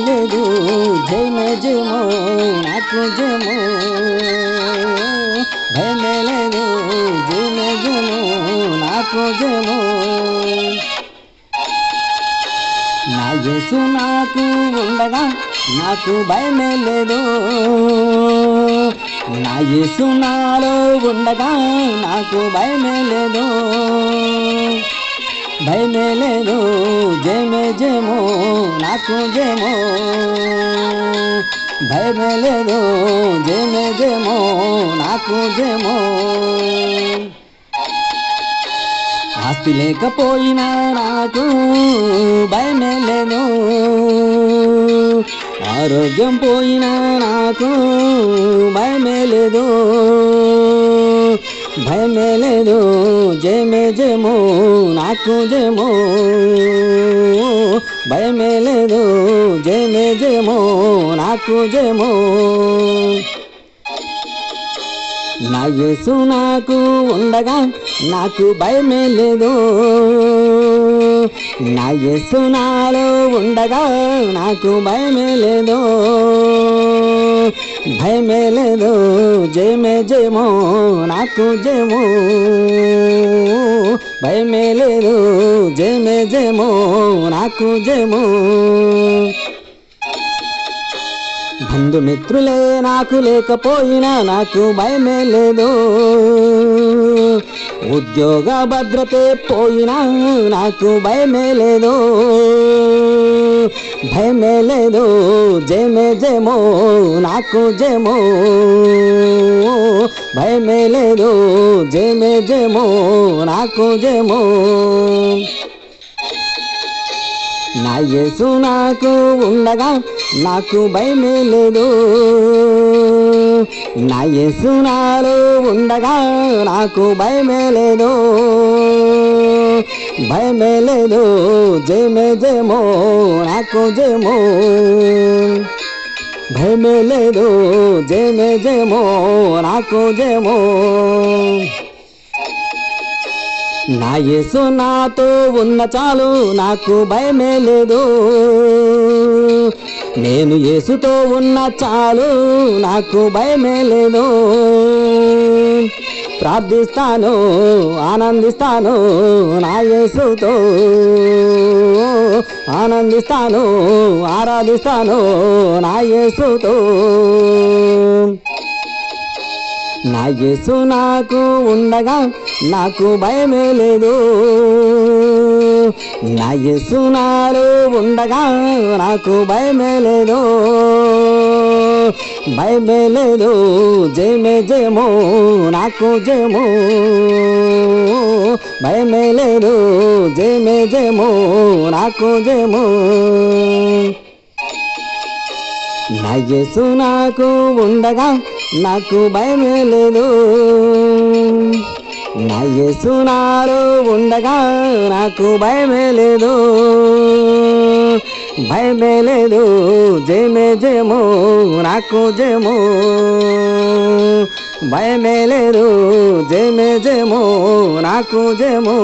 లేదు జయమే జయమో నాకు జయమో భయమే లేదు జయమే జయమో నాకు జయమో నా యేసు నాకు ఉండగా నాకు భయమే లేదు నా యేసు నాలో ఉండగా నాకు భయమే లేదు భయమే లేదు జయమే జయమో నాకు జయమో భయమే లేదు జయమే జయమో నాకు జయమో ఆస్తి లేకపోయినా నాకు భయమే లేదు ఆరోగ్యం పోయినా నాకు భయమే లేదు భయమే లేదు జయమే జయమో నాకు జయమో భయమే లేదు జయమే జయమో నాకు జయమో నా యేసు నాకు ఉండగా నాకు భయమే లేదు నా యేసు నాలో ఉండగా నాకు భయమే లేదు భయమే లేదు జయమే జయమో నాకు జయమో భయమే లేదు జయమే జయమో నాకు జయమో బంధుమిత్రులే నాకు లేకపోయినా నాకు భయమే లేదు ఉద్యోగ భద్రతే పోయినా నాకు భయమే లేదు భయమే లేదు జయమే జయమో నాకు జయమో భయమే లేదు జయమే జయమో నాకు జయమో నా యేసు నాకు ఉండగా నాకు భయమే లేదు నా యేసు నాలో ఉండగా నాకు భయమే లేదు భయమే లేదు జయమే జయమో నాకు జయమో భయమే లేదు జయమే జయమో నాకు జయమో నా యేసు నాతో ఉన్న చాలు నాకు భయమే లేదు నేను యేసుతో ఉన్న చాలు నాకు భయమే లేదు ప్రార్థిస్తాను ఆనందిస్తాను నా యేసుతో ఆనందిస్తాను ఆరాధిస్తాను నా యేసుతో నా యేసు నాకు ఉండగా నాకు భయమే లేదు నా యేసు నాలో ఉండగా నాకు భయమే లేదు భయమే లేదు జయమే జయమో నాకు జయమో భయమే లేదు జయమే జయమో నాకు జయమో నా యేసు నాకు ఉండగా నాకు భయమే లేదు నా యేసు నాలో ఉండగా నాకు భయమే లేదు భయమే లేదు జయమే జయమో నాకు జయమో భయమే లేదు జయమే జయమో నాకు జయమో